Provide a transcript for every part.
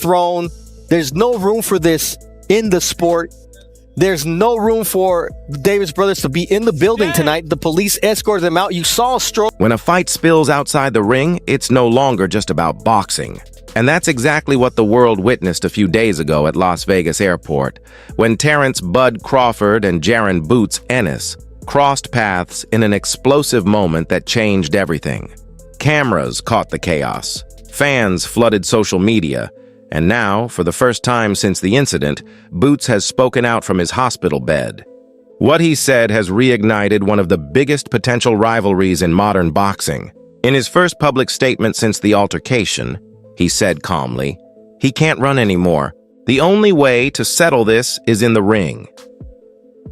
thrown. There's no room for this in the sport. There's no room for the Davis brothers to be in the building tonight. The police escorted them out. You saw a stroke. When a fight spills outside the ring, it's no longer just about boxing. And that's exactly what the world witnessed a few days ago at Las Vegas Airport, when Terence "Bud" Crawford and Jaron "Boots" Ennis crossed paths in an explosive moment that changed everything. Cameras caught the chaos. Fans flooded social media. And now, for the first time since the incident, Boots has spoken out from his hospital bed. What he said has reignited one of the biggest potential rivalries in modern boxing. In his first public statement since the altercation, he said calmly, he can't run anymore. The only way to settle this is in the ring.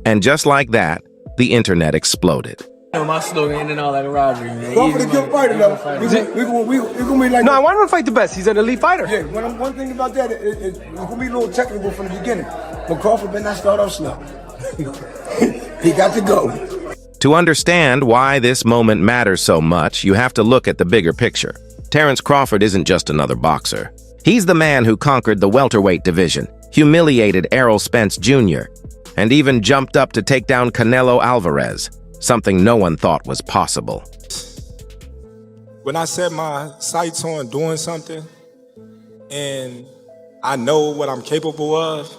And just like that, the internet exploded. My slogan and all that rivalry, man. Crawford a good fighter, though. We gonna be like. No, I want him to fight the best. He's an elite fighter. Yeah, one thing about that, it's gonna be a little technical from the beginning. But Crawford better not start off slow. He got to go. To understand why this moment matters so much, you have to look at the bigger picture. Terence Crawford isn't just another boxer. He's the man who conquered the welterweight division, humiliated Errol Spence Jr., and even jumped up to take down Canelo Alvarez, something no one thought was possible. When I set my sights on doing something and I know what I'm capable of,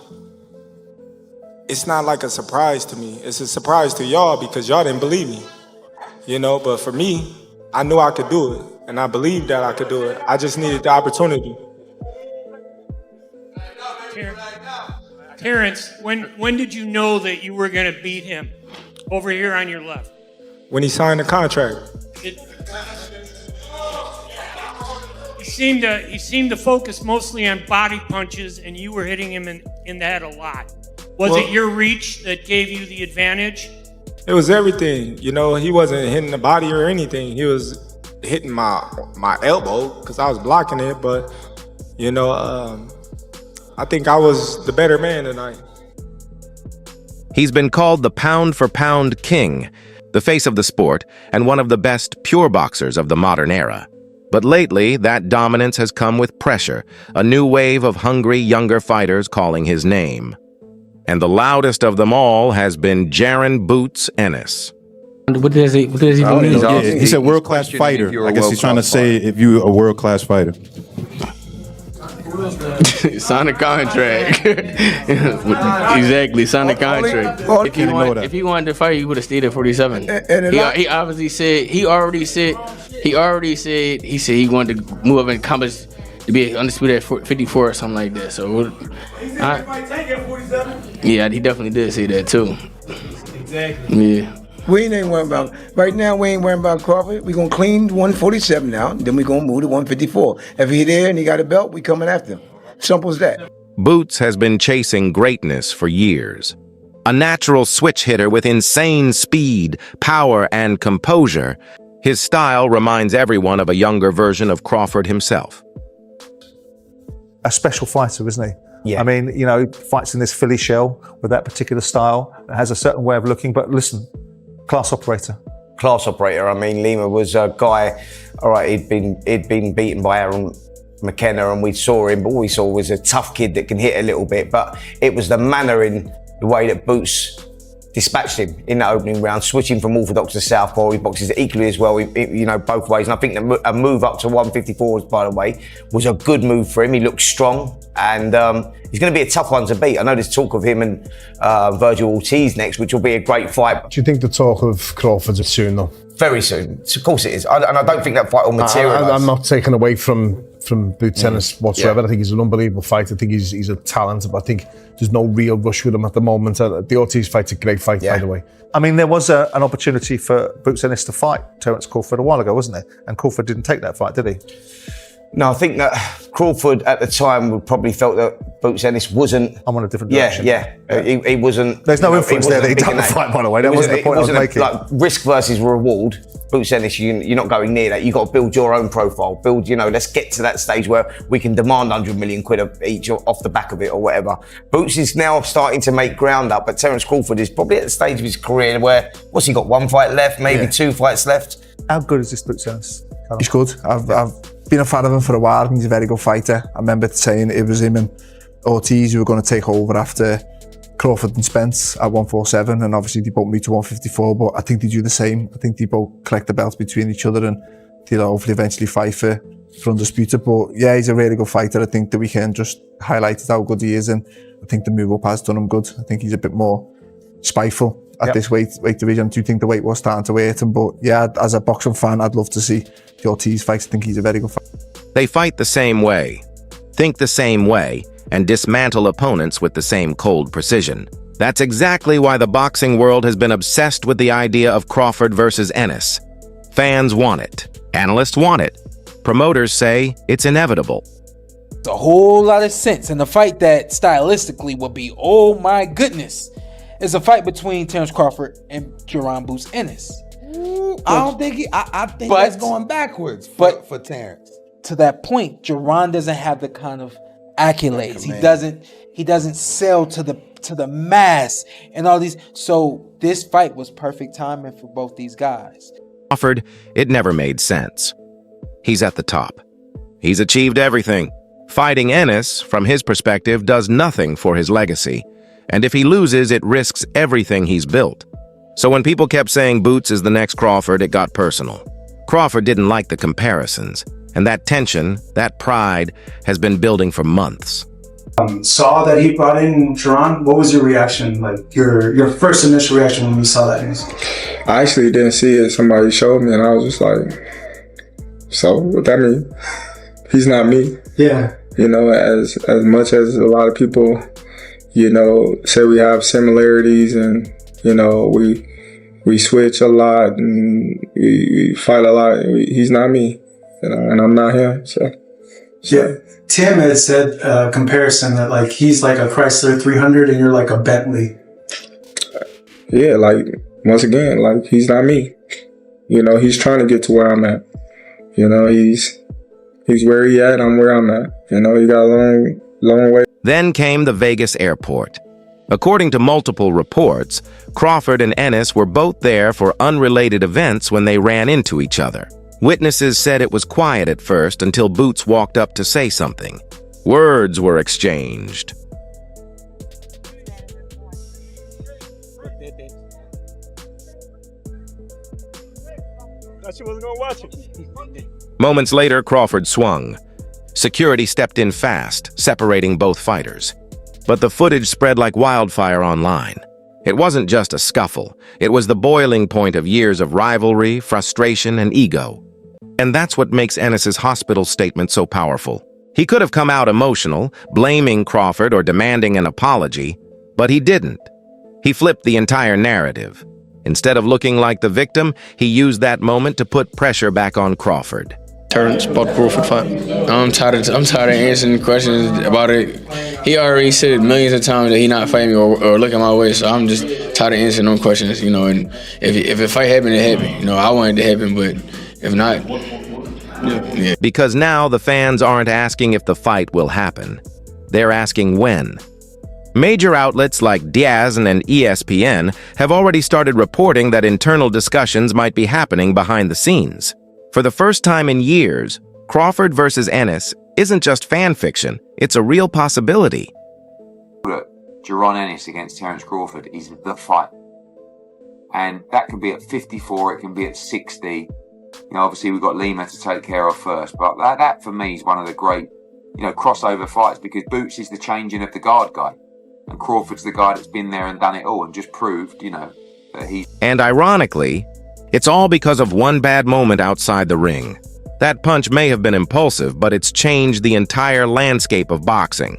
it's not like a surprise to me. It's a surprise to y'all because y'all didn't believe me, you know, but for me, I knew I could do it and I believed that I could do it. I just needed the opportunity. Terence, when did you know that you were going to beat him? Over here on your left. When he signed the contract. He seemed to focus mostly on body punches, and you were hitting him in the head a lot. Was it your reach that gave you the advantage? It was everything. You know, he wasn't hitting the body or anything. He was hitting my elbow because I was blocking it. But, you know, I think I was the better man tonight. He's been called the pound-for-pound king, the face of the sport, and one of the best pure boxers of the modern era. But lately, that dominance has come with pressure, a new wave of hungry, younger fighters calling his name. And the loudest of them all has been Jaron "Boots" Ennis. What does he mean? He said world-class fighter. I guess he's trying to say if you're a world-class fighter. Sign a contract. Exactly, sign a contract. If he wanted to fight, he would have stayed at 47. He obviously said he said he wanted to move up in accomplish to be undisputed at 54 or something like that. So, yeah, he definitely did say that too. Exactly. Yeah. We ain't worrying about, right now we ain't worrying about Crawford. We're gonna clean 147 now, then we're gonna move to 154. If he there and he got a belt, we coming after him. Simple as that. Boots has been chasing greatness for years. A natural switch hitter with insane speed, power, and composure, his style reminds everyone of a younger version of Crawford himself. A special fighter, isn't he? Yeah. I mean, you know, fights in this Philly shell with that particular style. It has a certain way of looking, but listen, class operator. Class operator. I mean, Lima was a guy, all right, he'd been beaten by Aaron McKenna and we saw him, but all we saw was a tough kid that can hit a little bit, but it was the manner in the way that Boots dispatched him in that opening round, switching from orthodox to southpaw. He boxes equally as well, you know, both ways. And I think a move up to 154, by the way, was a good move for him. He looked strong, and he's going to be a tough one to beat. I know there's talk of him and Virgil Ortiz next, which will be a great fight. Do you think the talk of Crawford's soon, though? Very soon. Of course it is. And I don't think that fight will materialise. I'm not taking away from Boots Ennis whatsoever. Yeah. I think he's an unbelievable fighter. I think he's a talent, but I think there's no real rush with him at the moment. The Ortiz fight's a great fight, by the way. I mean, there was an opportunity for Boots Ennis to fight Terence Crawford a while ago, wasn't there? And Crawford didn't take that fight, did he? No, I think that Crawford at the time would probably felt that Boots Ennis wasn't. I'm on a different direction. Yeah. He wasn't. There's no influence there that he done the fight, by the way. That wasn't the point I was making. Like risk versus reward. Boots Ennis, you're not going near that. You've got to build your own profile. Let's get to that stage where we can demand 100 million quid each off the back of it or whatever. Boots is now starting to make ground up, but Terence Crawford is probably at the stage of his career where, what's he got, one fight left, maybe 2 fights left? How good is this Boots Ennis? He's good. been a fan of him for a while. I think he's a very good fighter. I remember saying it was him and Ortiz who were going to take over after Crawford and Spence at 147, and obviously they both moved to 154, but I think they do the same. I think they both collect the belts between each other and they'll hopefully eventually fight for undisputed. But yeah, he's a really good fighter. I think the weekend just highlighted how good he is, and I think the move up has done him good. I think he's a bit more spiteful at this weight division. I do think the weight was starting to hurt him, but yeah, as a boxing fan, I'd love to see the Ortiz fight. I think he's a very good fighter. They fight the same way, think the same way, and dismantle opponents with the same cold precision. That's exactly why the boxing world has been obsessed with the idea of Crawford versus Ennis. Fans want it. Analysts want it. Promoters say it's inevitable. It's a whole lot of sense, and the fight that stylistically will be, oh my goodness, is a fight between Terence Crawford and Jaron Boots Ennis. I don't think I think that's going backwards for Terence. To that point, Jaron doesn't have the kind of accolades. He doesn't sell to the mass and all these. So this fight was perfect timing for both these guys. Crawford, it never made sense. He's at the top. He's achieved everything. Fighting Ennis, from his perspective, does nothing for his legacy. And if he loses, it risks everything he's built. So when people kept saying Boots is the next Crawford, it got personal. Crawford didn't like the comparisons, and that tension, that pride, has been building for months. Saw that he brought in Jaron. What was your reaction? Like your first initial reaction when you saw that news? I actually didn't see it. Somebody showed me, and I was just like, so what that mean? He's not me. Yeah. You know, as much as a lot of people, you know, say we have similarities and, you know, we switch a lot and we fight a lot. He's not me, you know, and I'm not him. So. Yeah. Tim had said comparison that like he's like a Chrysler 300 and you're like a Bentley. Yeah, like once again, like he's not me. You know, he's trying to get to where I'm at. You know, he's where he at, I'm where I'm at. You know, he got a long way. Then came the Vegas airport. According to multiple reports, Crawford and Ennis were both there for unrelated events when they ran into each other. Witnesses said it was quiet at first until Boots walked up to say something. Words were exchanged. Thought she wasn't gonna watch it. Moments later, Crawford swung. Security stepped in fast, separating both fighters. But the footage spread like wildfire online. It wasn't just a scuffle. It was the boiling point of years of rivalry, frustration, and ego. And that's what makes Ennis's hospital statement so powerful. He could have come out emotional, blaming Crawford or demanding an apology, but he didn't. He flipped the entire narrative. Instead of looking like the victim, he used that moment to put pressure back on Crawford. Terence bought Crawford fight. I'm tired of answering questions about it. He already said millions of times that he not fighting me or looking my way, so I'm just tired of answering those questions, you know. And if a fight happened, it happened. You know, I wanted it to happen, but if not, yeah. Because now the fans aren't asking if the fight will happen. They're asking when. Major outlets like DAZN and ESPN have already started reporting that internal discussions might be happening behind the scenes. For the first time in years, Crawford versus Ennis isn't just fan fiction, it's a real possibility. Look, Jaron Ennis against Terence Crawford is the fight. And that can be at 54, it can be at 60. You know, obviously we've got Lima to take care of first, but that for me is one of the great, you know, crossover fights, because Boots is the changing of the guard guy. And Crawford's the guy that's been there and done it all and just proved, you know, that he's... And ironically, it's all because of one bad moment outside the ring. That punch may have been impulsive, but it's changed the entire landscape of boxing.